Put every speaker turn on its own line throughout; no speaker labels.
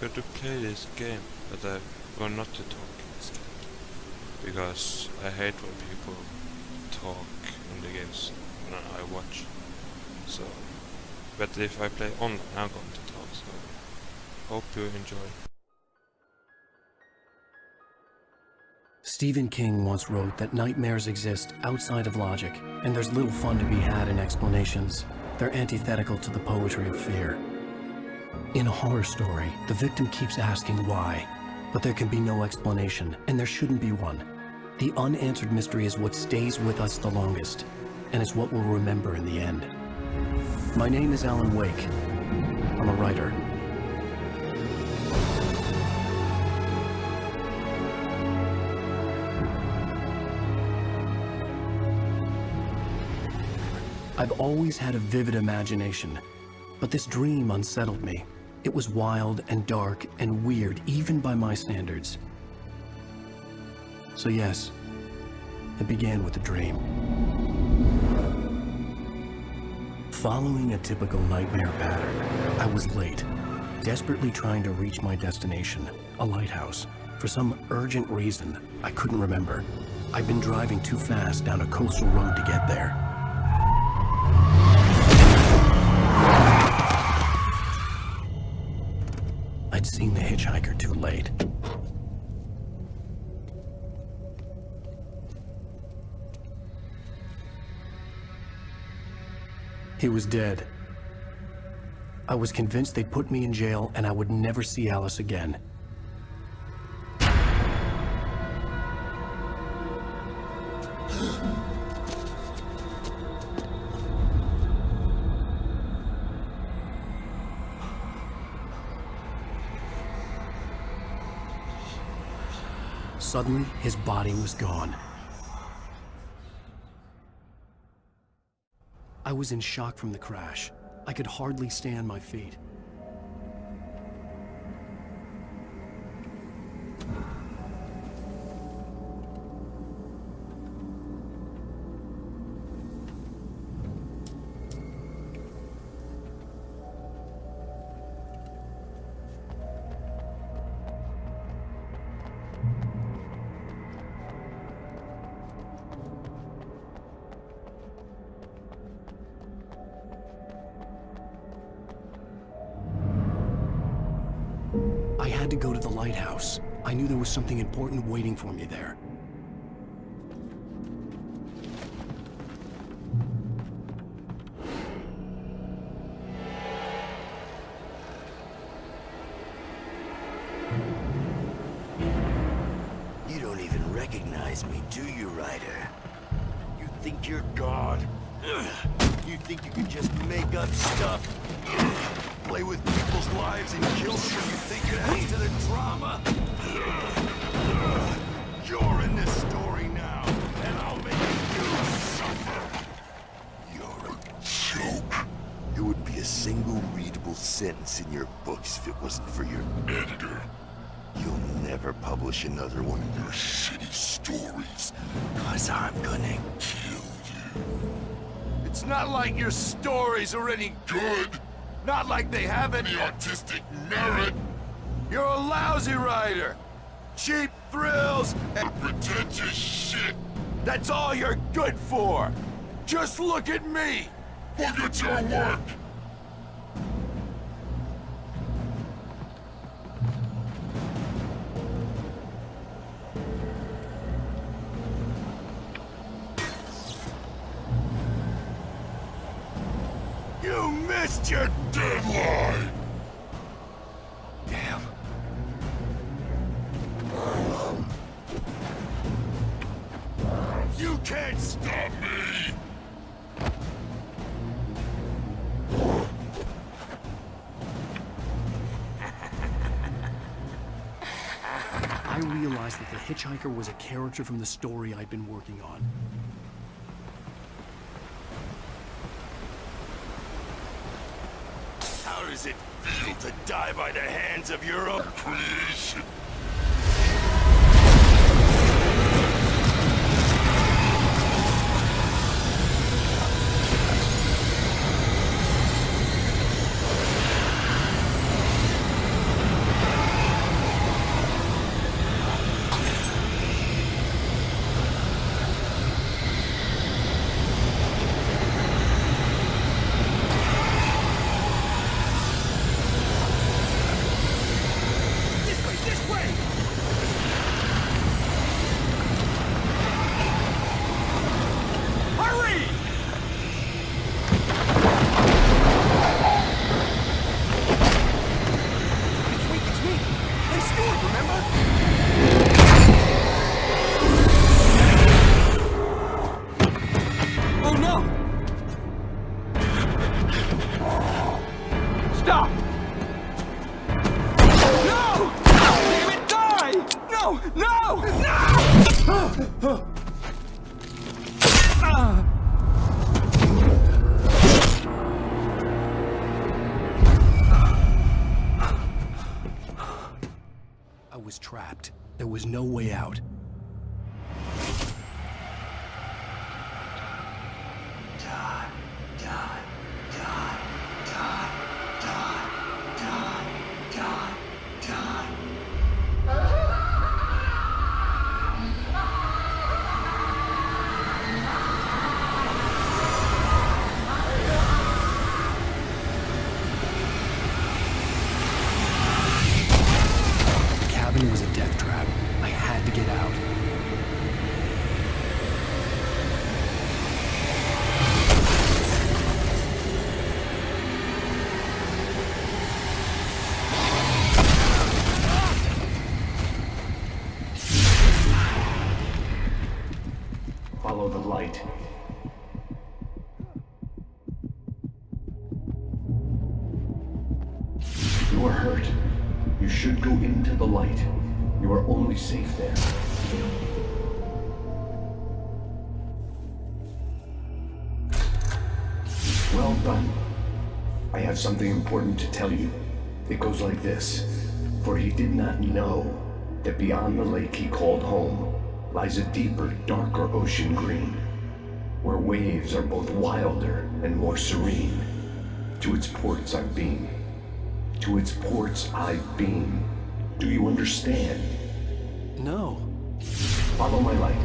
got to play this game, but I want not to talk in this game. Because I hate when people talk in the games when I watch. So, but if I play online, I'm going to talk, so hope you enjoy.
Stephen King once wrote that nightmares exist outside of logic, and there's little fun to be had in explanations. They're antithetical to the poetry of fear. In a horror story, the victim keeps asking why, but there can be no explanation, and there shouldn't be one. The unanswered mystery is what stays with us the longest, and it's what we'll remember in the end. My name is Alan Wake. I'm a writer. I've always had a vivid imagination, but this dream unsettled me. It was wild and dark and weird, even by my standards. So yes, it began with a dream. Following a typical nightmare pattern, I was late, desperately trying to reach my destination, a lighthouse. For some urgent reason, I couldn't remember. I'd been driving too fast down a coastal road to get there. I'd seen the hitchhiker too late. He was dead. I was convinced they'd put me in jail and I would never see Alice again. Suddenly, his body was gone. I was in shock from the crash. I could hardly stay on my feet. I had to go to the lighthouse. I knew there was something important waiting for me there.
You don't even recognize me, do you, Ryder? You think you're God? You think you can just make up stuff? Play with people's lives and kill them when you think it adds to the drama? You're in this story now, and I'll make you suffer. You're a joke. It would be a single readable sentence in your books if it wasn't for your editor. You'll never publish another one of your shitty stories, 'cause I'm gonna kill you. It's not like your stories are any good. Not like they have any artistic merit. You're a lousy writer. Cheap thrills and pretentious shit. That's all you're good for. Just look at me. Look at your work. You missed your deadline! Damn. You can't stop me!
I realized that the hitchhiker was a character from the story I'd been working on.
How does it feel to die by the hands of your own creation?
there was no way out. The cabin was a death trap. I had to get out. Follow the light. You are hurt. You should go into the light. You are only safe there. Well done. I have something important to tell you. It goes like this. For he did not know that beyond the lake he called home lies a deeper, darker ocean green, where waves are both wilder and more serene. To its ports I've been. To its ports I've been. Do you understand? No. Follow my light.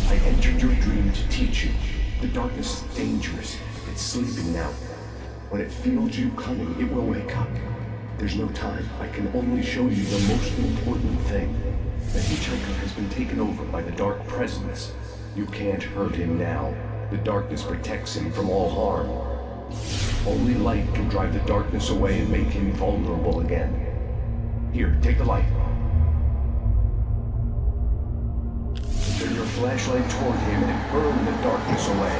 I entered your dream to teach you. The darkness is dangerous. It's sleeping now. When it feels you coming, it will wake up. There's no time. I can only show you the most important thing. The hitchhiker has been taken over by the Dark Presence. You can't hurt him now. The darkness protects him from all harm. Only light can drive the darkness away and make him vulnerable again. Here, take the light. Turn your flashlight toward him and burn the darkness away.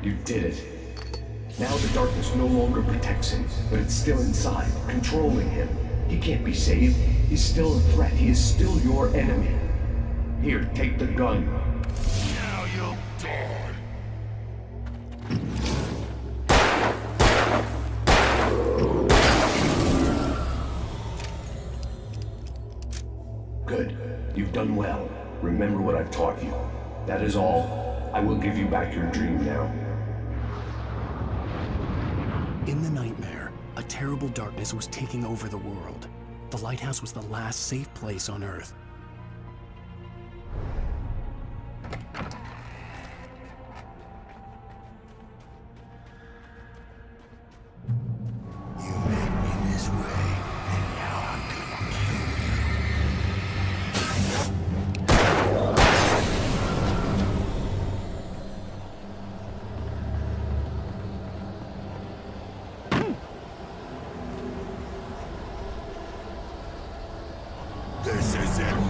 You did it. Now the darkness no longer protects him, but it's still inside, controlling him. He can't be saved. He's still a threat. He is still your enemy. Here, take the gun.
Now you'll die.
Good. You've done well. Remember what I've taught you. That is all. I will give you back your dream now. In the nightmare, a terrible darkness was taking over the world. The lighthouse was the last safe place on Earth.
You made me this way, and now I'm gonna kill you. This is it.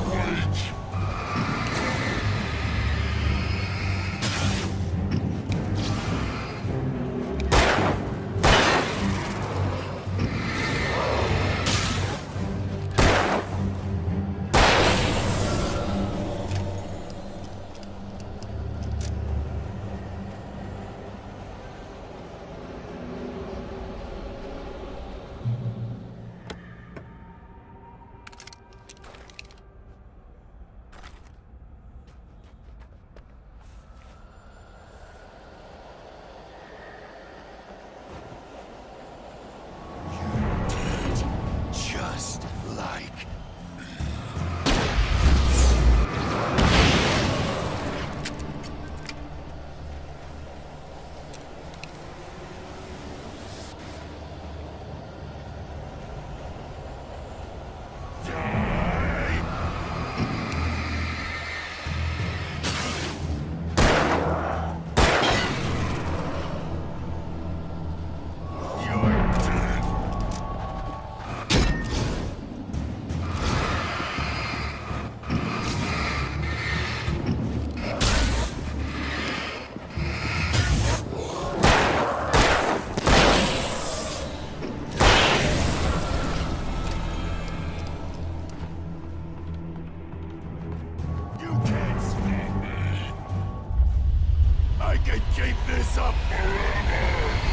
keep this up forever!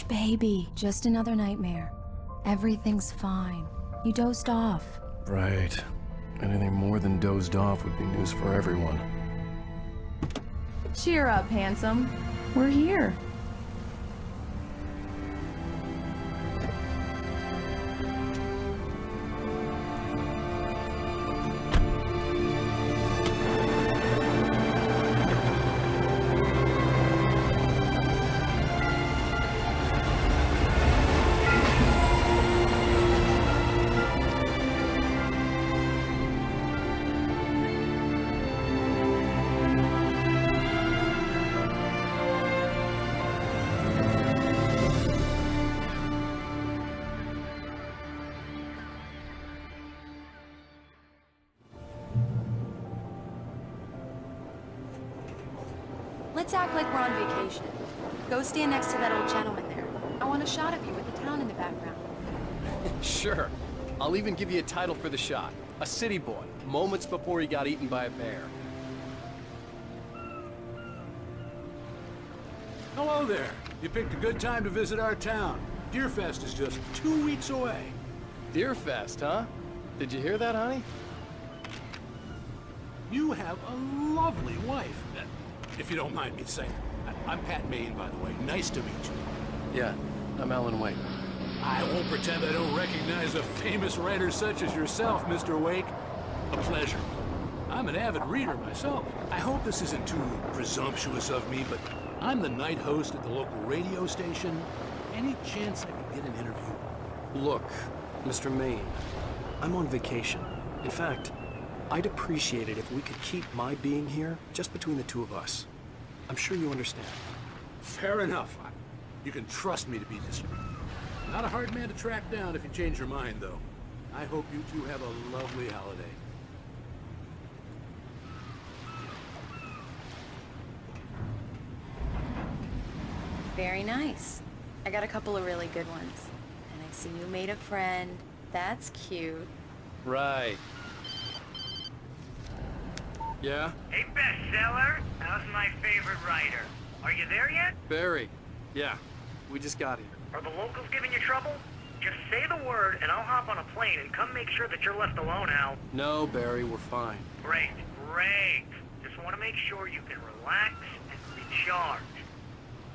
Baby, just another nightmare. Everything's fine. You dozed off.
Right. Anything more than dozed off would be news for everyone.
Cheer up, handsome. We're here.
Let's act like we're on vacation. Go stand next to that old gentleman there. I want a shot of you with the town in the background.
Sure. I'll even give you a title for the shot. A city boy, moments before he got eaten by a bear.
Hello there. You picked a good time to visit our town. Deerfest is just 2 weeks away.
Deerfest, huh? Did you hear that, honey?
You have a lovely wife. If you don't mind me saying. I'm Pat Maine, by the way. Nice to meet you.
Yeah, I'm Alan Wake.
I won't pretend I don't recognize a famous writer such as yourself, Mr. Wake. A pleasure. I'm an avid reader myself. I hope this isn't too presumptuous of me, but I'm the night host at the local radio station. Any chance I could get an interview?
Look, Mr. Maine, I'm on vacation. In fact, I'd appreciate it if we could keep my being here just between the two of us. I'm sure you understand.
Fair enough. You can trust me to be discreet. Not a hard man to track down if you change your mind, though. I hope you two have a lovely holiday.
Very nice. I got a couple of really good ones. And I see you made a friend. That's cute.
Right. Yeah?
Hey, bestseller! How's my favorite writer? Are you there yet?
Barry. Yeah, we just got here.
Are the locals giving you trouble? Just say the word and I'll hop on a plane and come make sure that you're left alone, Al.
No, Barry, we're fine.
Great, great. Just want to make sure you can relax and recharge.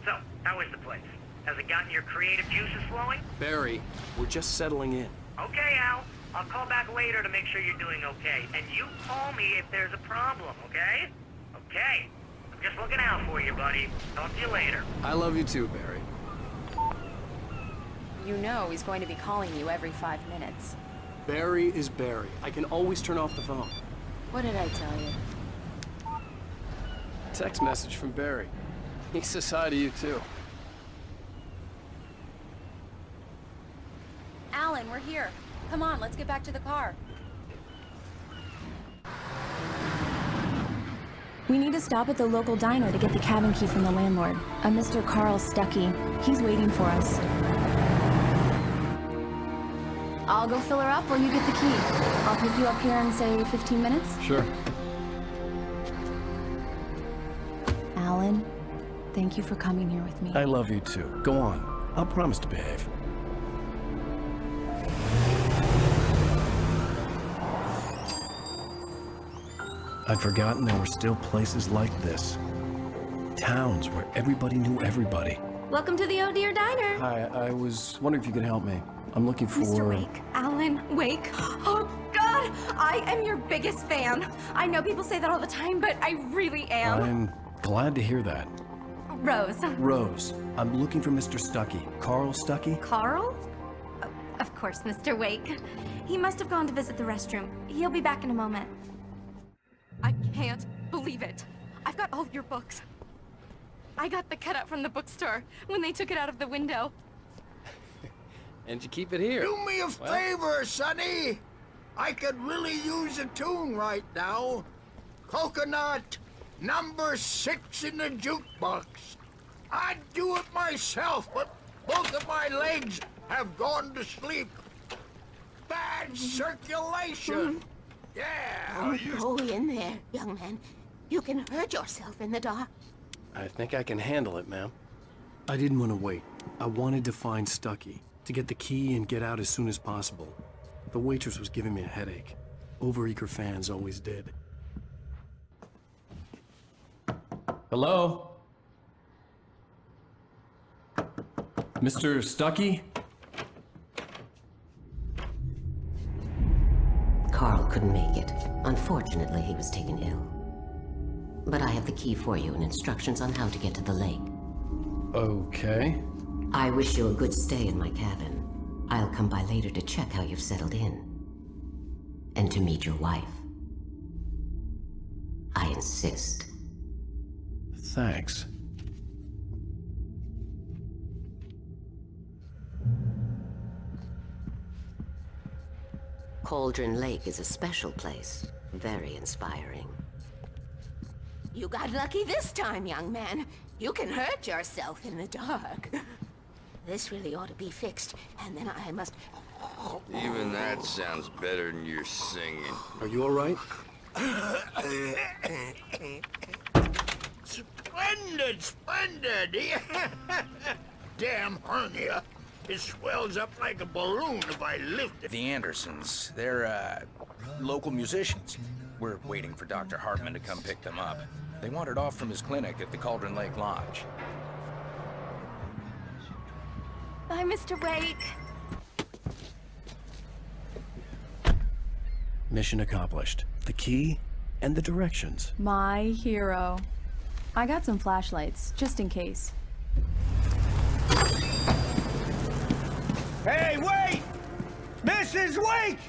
So, how is the place? Has it gotten your creative juices flowing?
Barry, we're just settling in.
Okay, Al. I'll call back later to make sure you're doing okay. And you call me if there's a problem, okay? Okay. I'm just looking out for you, buddy. Talk to you later.
I love you too, Barry.
You know he's going to be calling you every 5 minutes.
Barry is Barry. I can always turn off the phone.
What did I tell you?
Text message from Barry. He says hi to you too.
Alan, we're here. Come on, let's get back to the car.
We need to stop at the local diner to get the cabin key from the landlord, a Mr. Carl Stuckey. He's waiting for us. I'll go fill her up while you get the key. I'll pick you up here in, say, 15 minutes?
Sure.
Alan, thank you for coming here with me.
I love you too. Go on. I'll promise to behave. I'd forgotten there were still places like this. Towns where everybody knew everybody.
Welcome to the Oh Dear Diner.
Hi, I was wondering if you could help me. I'm looking for...
Mr. Wake. Alan Wake. Oh, God! I am your biggest fan. I know people say that all the time, but I really am.
I'm glad to hear that.
Rose.
Rose, I'm looking for Mr. Stuckey. Carl Stuckey?
Carl? Of course, Mr. Wake. He must have gone to visit the restroom. He'll be back in a moment. I can't believe it. I've got all your books. I got the cutout from the bookstore when they took it out of the window.
And you keep it here.
Do me a favor, Sonny. I could really use a tune right now. Coconut, number 6 in the jukebox. I'd do it myself, but both of my legs have gone to sleep. Bad circulation. Yeah.
Go in there, young man. You can hurt yourself in the dark.
I think I can handle it, ma'am. I didn't want to wait. I wanted to find Stuckey, to get the key and get out as soon as possible. The waitress was giving me a headache. Overeager fans always did. Hello? Mr. Stuckey?
Carl couldn't make it. Unfortunately, he was taken ill. But I have the key for you and instructions on how to get to the lake.
Okay.
I wish you a good stay in my cabin. I'll come by later to check how you've settled in. And to meet your wife. I insist.
Thanks.
Cauldron Lake is a special place. Very inspiring.
You got lucky this time, young man. You can hurt yourself in the dark.
This really ought to be fixed, and then I must...
Even that sounds better than your singing.
Are you all right?
Splendid, splendid. Damn hernia. It swells up like a balloon if I lift it.
The Andersons, they're, local musicians. We're waiting for Dr. Hartman to come pick them up. They wandered off from his clinic at the Cauldron Lake Lodge.
Bye, Mr. Wake.
Mission accomplished. The key and the directions.
My hero. I got some flashlights, just in case.
Hey, wait! Mrs. Wake!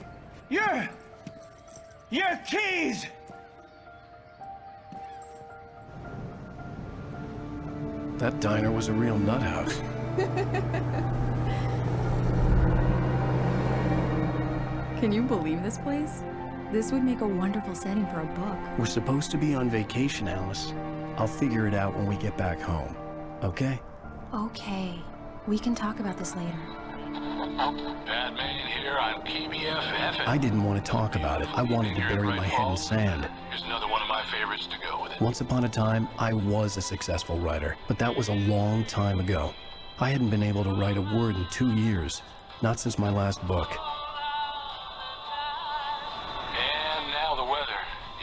Your keys!
That diner was a real nut house.
Can you believe this place? This would make a wonderful setting for a book.
We're supposed to be on vacation, Alice. I'll figure it out when we get back home. Okay?
Okay. We can talk about this later.
Batman here on PBFF.
I didn't want to talk about it. I wanted to bury my head in sand.
Here's another one of my favorites to go with it.
Once upon a time, I was a successful writer, but that was a long time ago. I hadn't been able to write a word in 2 years. Not since my last book.
And now the weather.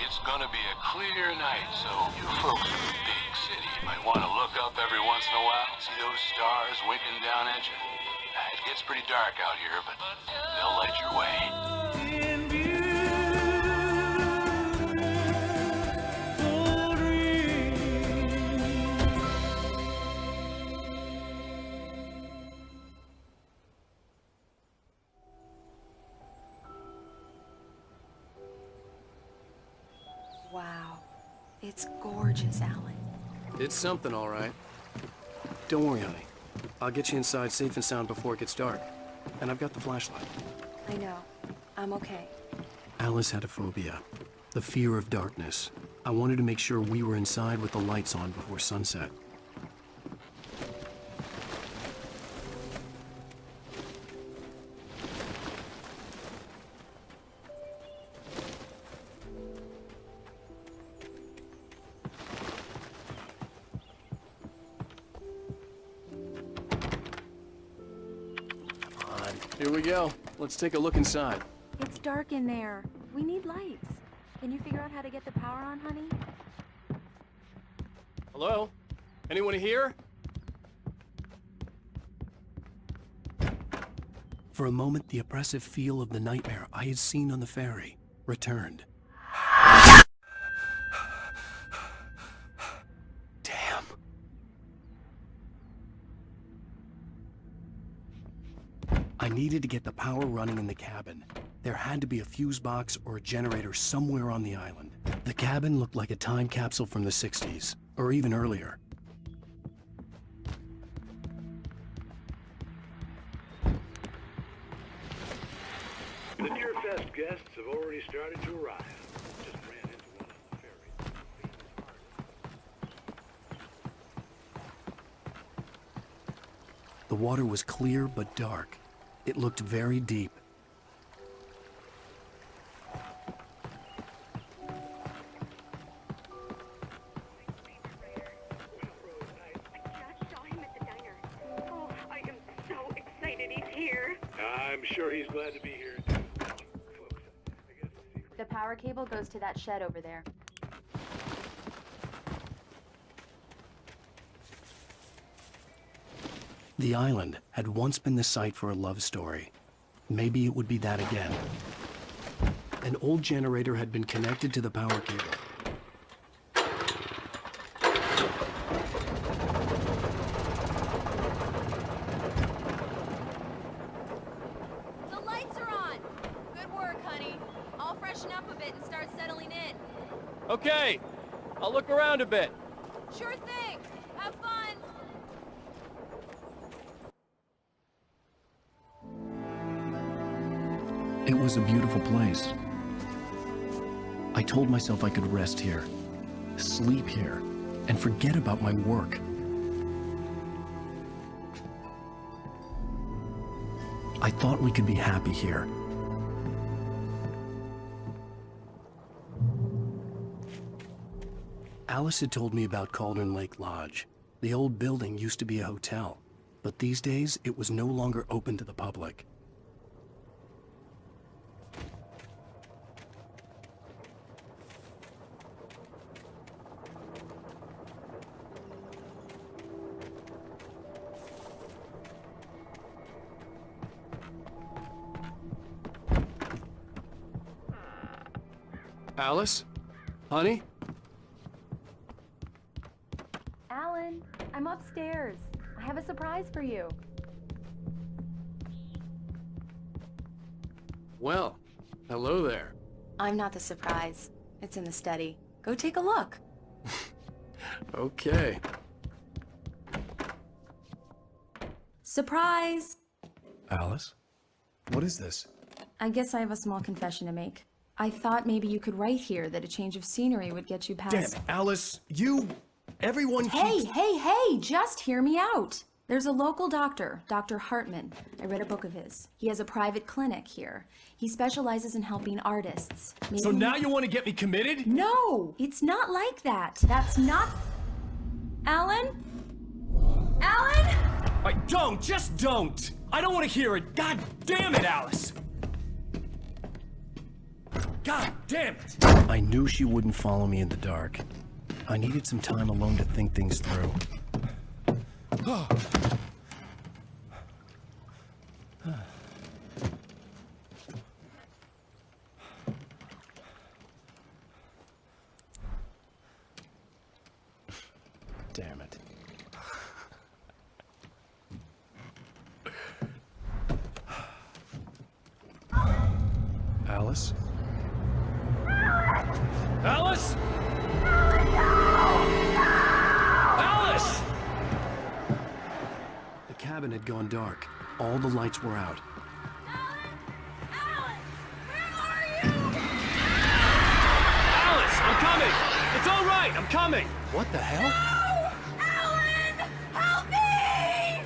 It's gonna be a clear night, so you folks in the big city might want to look up every once in a while, see those stars winking down at you. It gets pretty dark out here, but they'll light your way.
Wow. It's gorgeous, Alan.
It's something, all right. Don't worry, honey. I'll get you inside safe and sound before it gets dark. And I've got the flashlight.
I know. I'm okay.
Alice had a phobia. The fear of darkness.
I wanted to make sure we were inside with the lights on before sunset.
Here we go. Let's take a look inside.
It's dark in there. We need lights. Can you figure out how to get the power on, honey?
Hello? Anyone here?
For a moment, the oppressive feel of the nightmare I had seen on the ferry returned. Damn. I needed to get the power running in the cabin. There had to be a fuse box or a generator somewhere on the island. The cabin looked like a time capsule from the 60s, or even earlier.
The Deerfest guests have already started to arrive. Just ran into one on the ferry.
The water was clear but dark. It looked very deep.
I'm sure he's glad to be here, too. Folks, I guess the secret...
The power cable goes to that shed over there.
The island had once been the site for a love story. Maybe it would be that again. An old generator had been connected to the power cable.
The lights are on! Good work, honey. I'll freshen up a bit and start settling in.
Okay, I'll look around a bit.
Sure thing! Have fun!
It was a beautiful place. I told myself I could rest here, sleep here, and forget about my work. I thought we could be happy here. Alice had told me about Cauldron Lake Lodge. The old building used to be a hotel, but these days it was no longer open to the public.
Alice? Honey?
Alan, I'm upstairs. I have a surprise for you.
Well, hello there.
I'm not the surprise. It's in the study. Go take a look.
Okay.
Surprise!
Alice? What is this?
I guess I have a small confession to make. I thought maybe you could write here that a change of scenery would get you past...
Damn, Alice, everyone
Hey, hey, just hear me out. There's a local doctor, Dr. Hartman. I read a book of his. He has a private clinic here. He specializes in helping artists.
So now you want to get me committed?
No, it's not like that. That's not... Alan? Alan?
Just don't! I don't want to hear it! God damn it, Alice! God damn it!
I knew she wouldn't follow me in the dark. I needed some time alone to think things through. Damn it. Alice?
Alice? Alice!
The cabin had gone dark. All the lights were out.
Alice, I'm coming!
It's all right, I'm coming! What the hell?
Alan! Help me!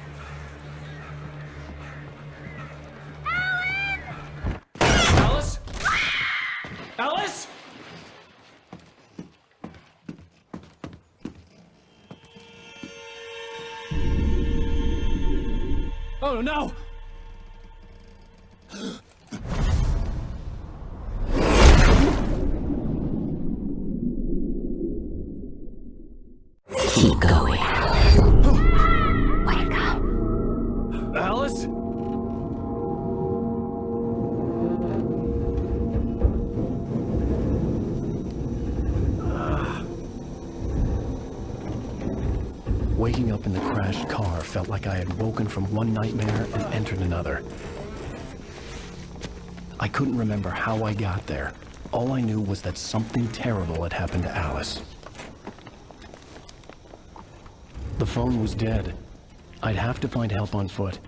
Alice? Alice? Oh no!
Keep going.
Wake up.
Alice?
Waking up in the crashed car felt like I had woken from one nightmare and entered another. I couldn't remember how I got there. All I knew was that something terrible had happened to Alice. The phone was dead. I'd have to find help on foot.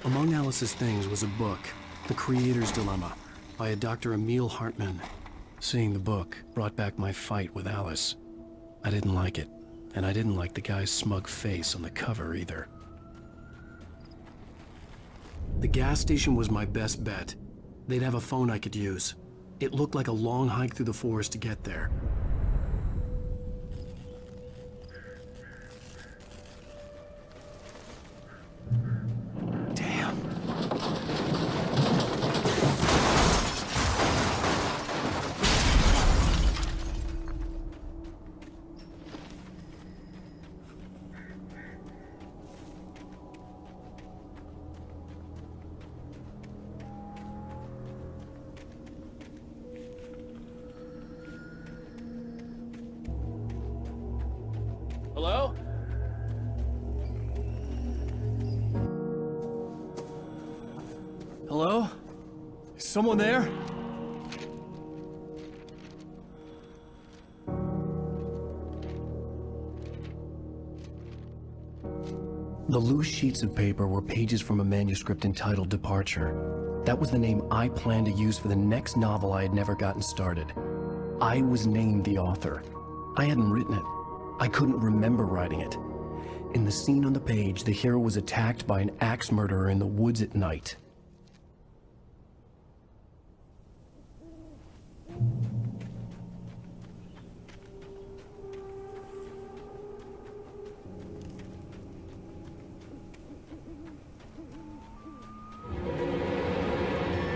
Among Alice's things was a book, The Creator's Dilemma, by a Dr. Emil Hartman. Seeing the book brought back my fight with Alice. I didn't like it, and I didn't like the guy's smug face on the cover either. The gas station was my best bet. They'd have a phone I could use. It looked like a long hike through the forest to get there. Damn.
Hello? Hello? Is someone there?
The loose sheets of paper were pages from a manuscript entitled Departure. That was the name I planned to use for the next novel I had never gotten started. I was named the author. I hadn't written it. I couldn't remember writing it. In the scene on the page, the hero was attacked by an axe murderer in the woods at night.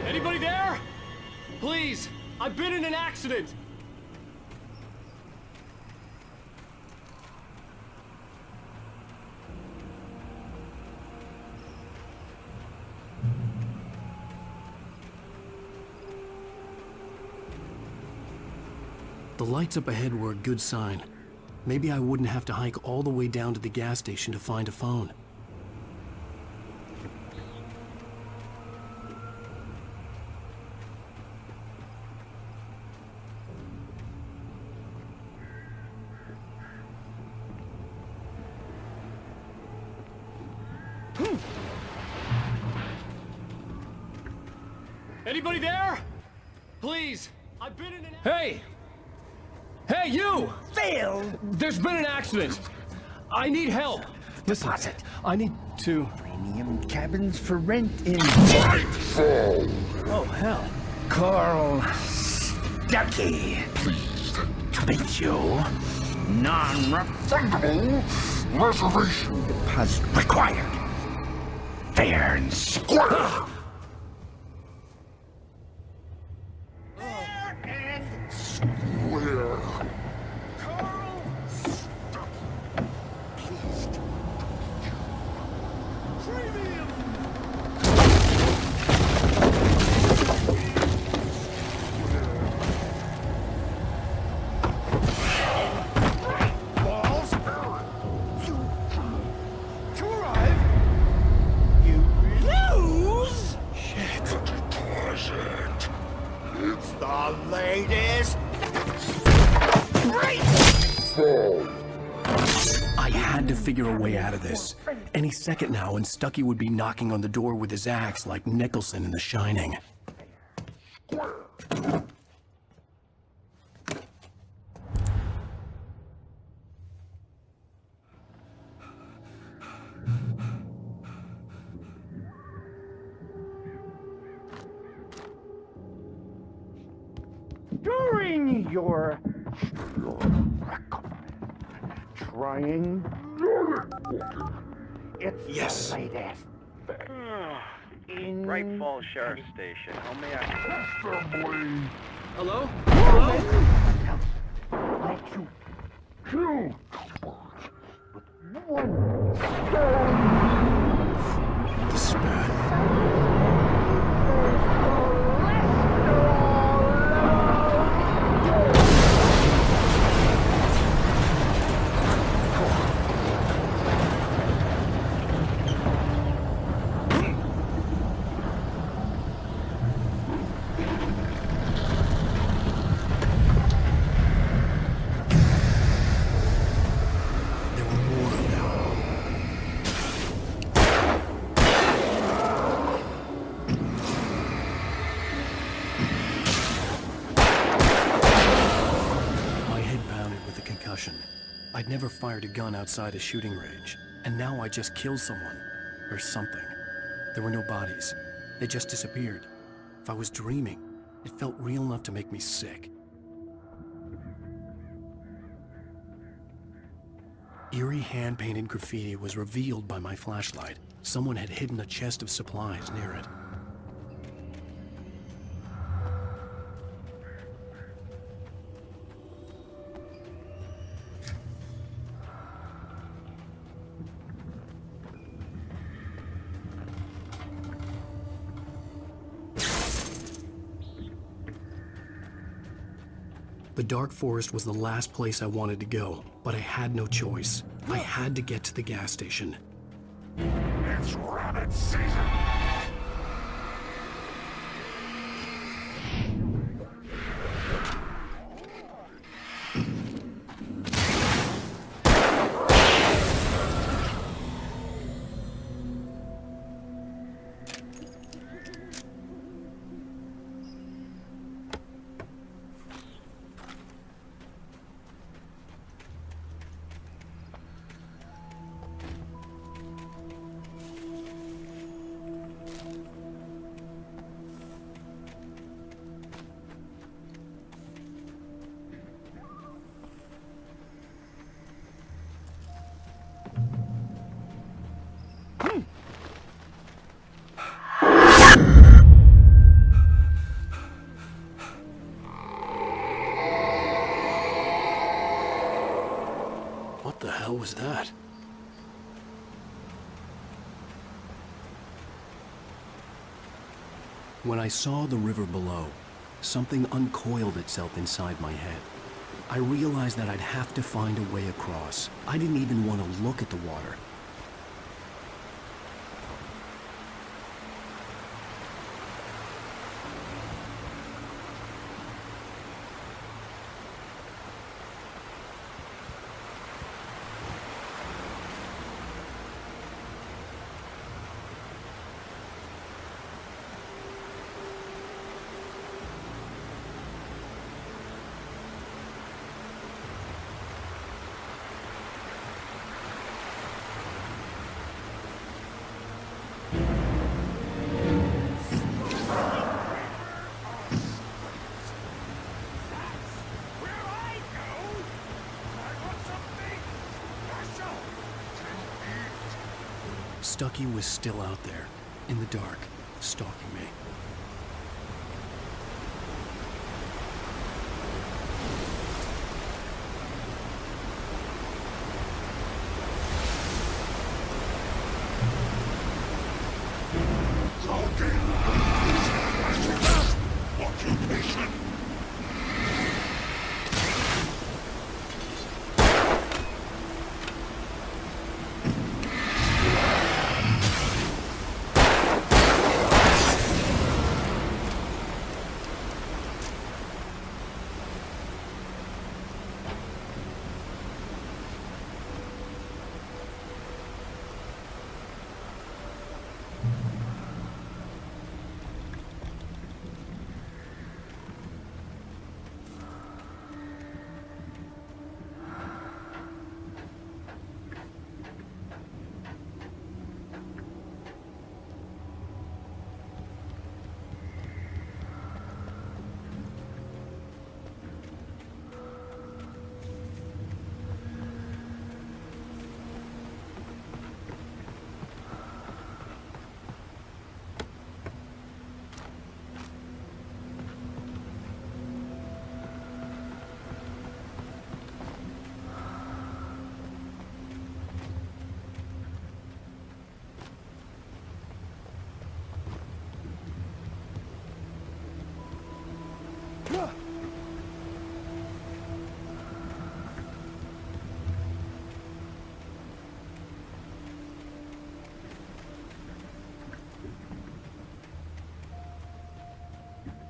Anybody there? Please, I've been in an accident.
The lights up ahead were a good sign. Maybe I wouldn't have to hike all the way down to the gas station to find a phone.
Anybody there? Please, I've been in an... Hey! Hey, you!
Phil!
There's been an accident. I need help.
Listen, I need to...
Premium cabins for rent in...
Nightfall!
Oh, hell. Carl Stucky.
Pleased
To meet you.
non-refundable reservation
Deposit required. Fair and
square.
Fair and
Square.
Carl Stucky. Pleased. Premium.
Balls.
To arrive, you lose.
had to figure a way out of this. Any second now, and Stucky would be knocking on the door with his axe like Nicholson in The Shining.
During your trying, it's
Yes.
the latest in
Bright Falls Sheriff Station. How may I?
Hello?
let you kill with one
The spat. There were more of them. My head pounded with the concussion. I'd never fired a gun outside a shooting range, and now I just killed someone. Or something. There were no bodies. They just disappeared. If I was dreaming, it felt real enough to make me sick. Eerie hand-painted graffiti was revealed by my flashlight. Someone had hidden a chest of supplies near it. The dark forest was the last place I wanted to go, but I had no choice. I had to get to the gas station.
It's rabbit season.
What the hell was that? When I saw the river below, something uncoiled itself inside my head. I realized that I'd have to find a way across. I didn't even want to look at the water. Stucky was still out there, in the dark, stalking me.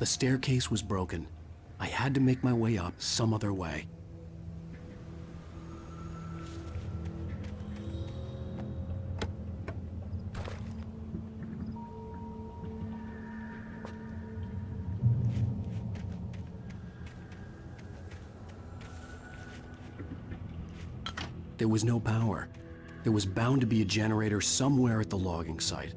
The staircase was broken. I had to make my way up some other way. There was no power. There was bound to be a generator somewhere at the logging site.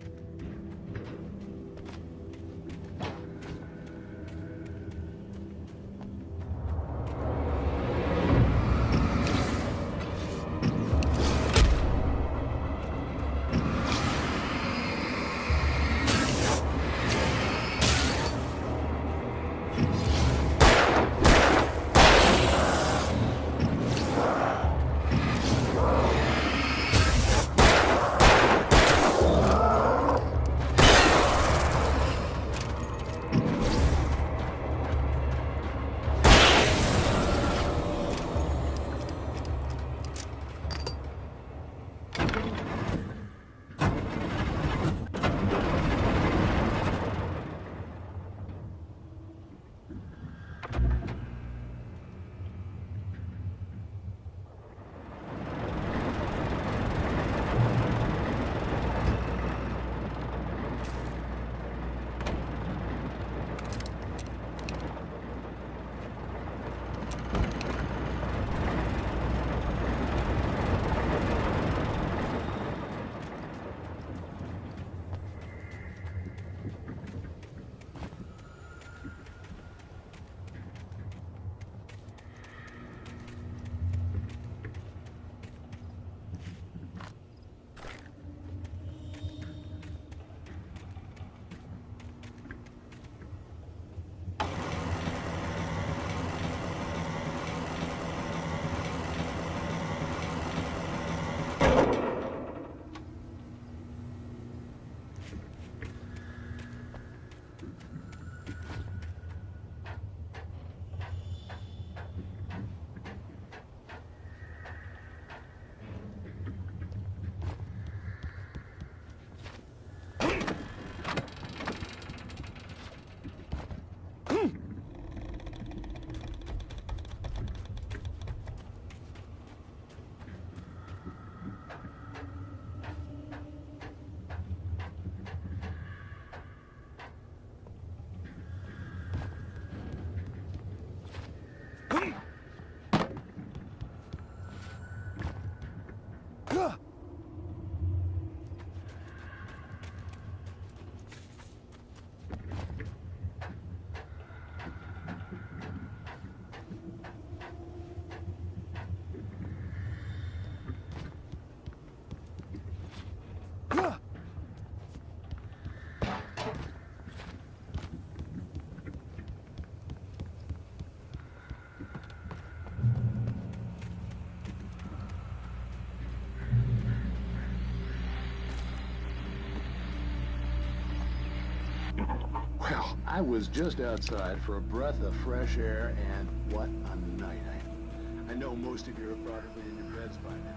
Well, I was just outside for a breath of fresh air, and what a night I had. I know most of you are probably in your beds by now.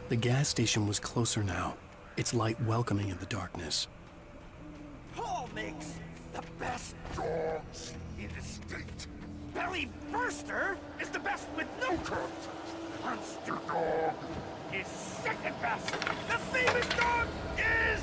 The gas station was closer now, its light welcoming in the darkness.
Paul makes the best dogs in the state. Belly Burster is the best with no curves. Monster Dog is second best. The famous dog is...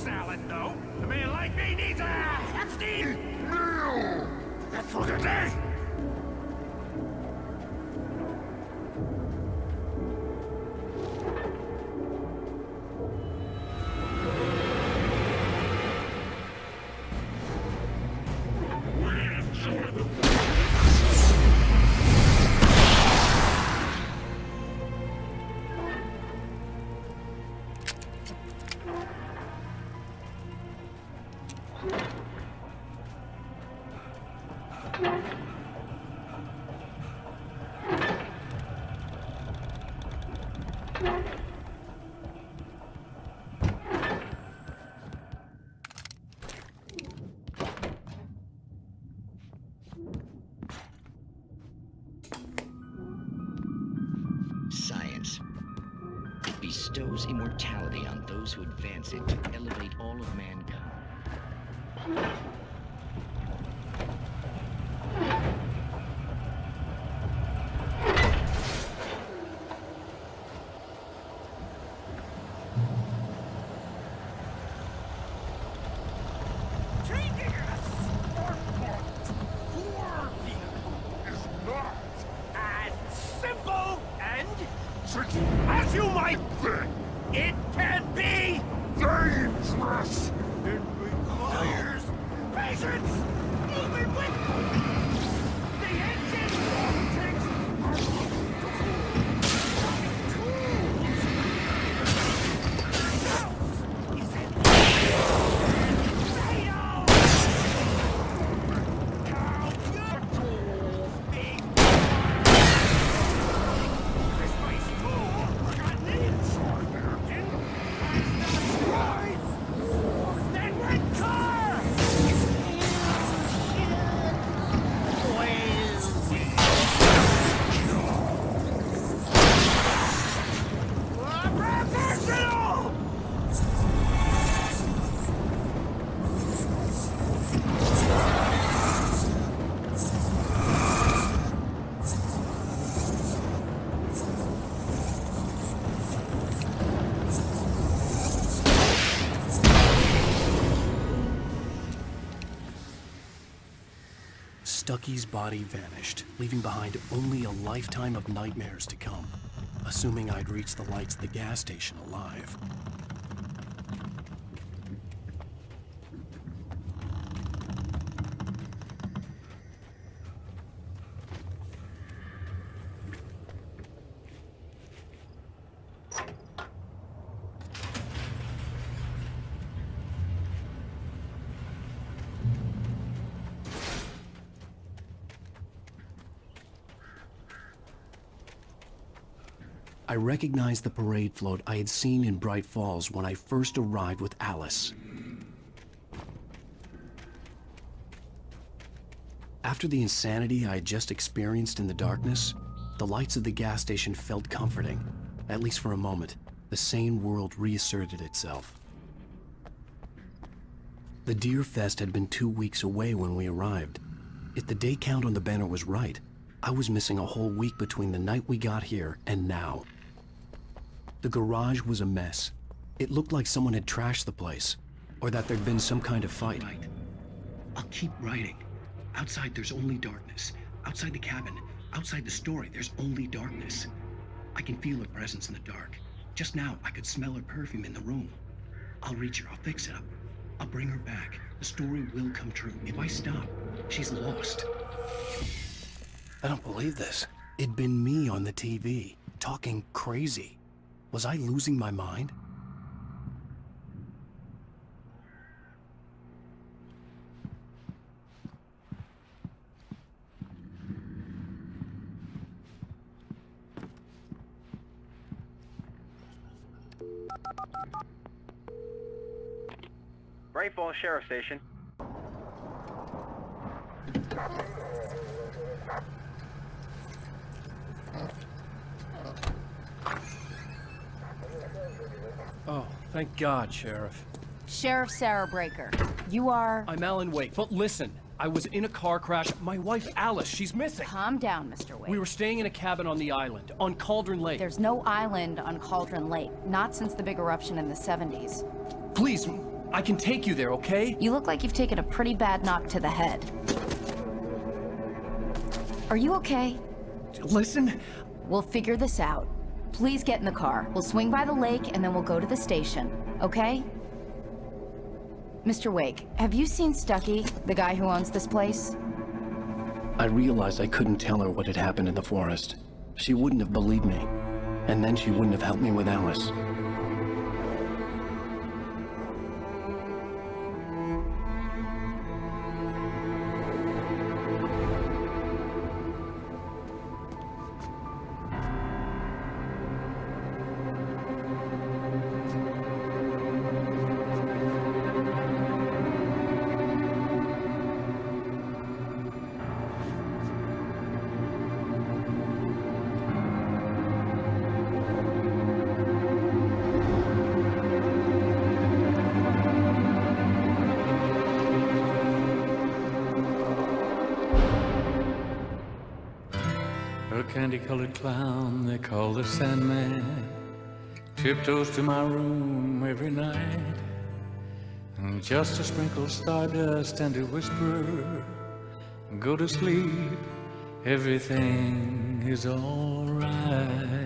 salad, though. A man like me needs a hefty meal. That's what it is.
Science. It bestows immortality on those who advance it to elevate all of mankind.
As you might think, it can be dangerous. It requires patience, even with the engine takes
Stucky's body vanished, leaving behind only a lifetime of nightmares to come, assuming I'd reached the lights of the gas station alive. I recognized the parade float I had seen in Bright Falls when I first arrived with Alice. After the insanity I had just experienced in the darkness, the lights of the gas station felt comforting. At least for a moment, the sane world reasserted itself. The Deer Fest had been 2 weeks away when we arrived. If the day count on the banner was right, I was missing a whole week between the night we got here and now. The garage was a mess. It looked like someone had trashed the place, or that there'd been some kind of fight.
Right. I'll keep writing. Outside, there's only darkness. Outside the cabin, outside the story, there's only darkness. I can feel her presence in the dark. Just now, I could smell her perfume in the room. I'll reach her, I'll fix it up. I'll bring her back. The story will come true. If I stop, she's lost.
I don't believe this. It'd been me on the TV, talking crazy. Was I losing my mind?
Bright Falls Sheriff Station.
Oh, thank God, Sheriff.
Sheriff Sarah Breaker. You are...
I'm Alan Wake, but listen. I was in a car crash. My wife, Alice, she's missing.
Calm down, Mr. Wake.
We were staying in a cabin on the island, on Cauldron Lake.
There's no island on Cauldron Lake. Not since the big eruption in the 70s.
Please, I can take you there, okay?
You look like you've taken a pretty bad knock to the head. Are you okay?
Listen.
We'll figure this out. Please get in the car. We'll swing by the lake and then we'll go to the station, okay? Mr. Wake, have you seen Stucky, the guy who owns this place?
I realized I couldn't tell her what had happened in the forest. She wouldn't have believed me. And then she wouldn't have helped me with Alice.
A candy-colored clown they call the Sandman tiptoes to my room every night, and just to sprinkle stardust and to whisper, go to sleep, everything is all right.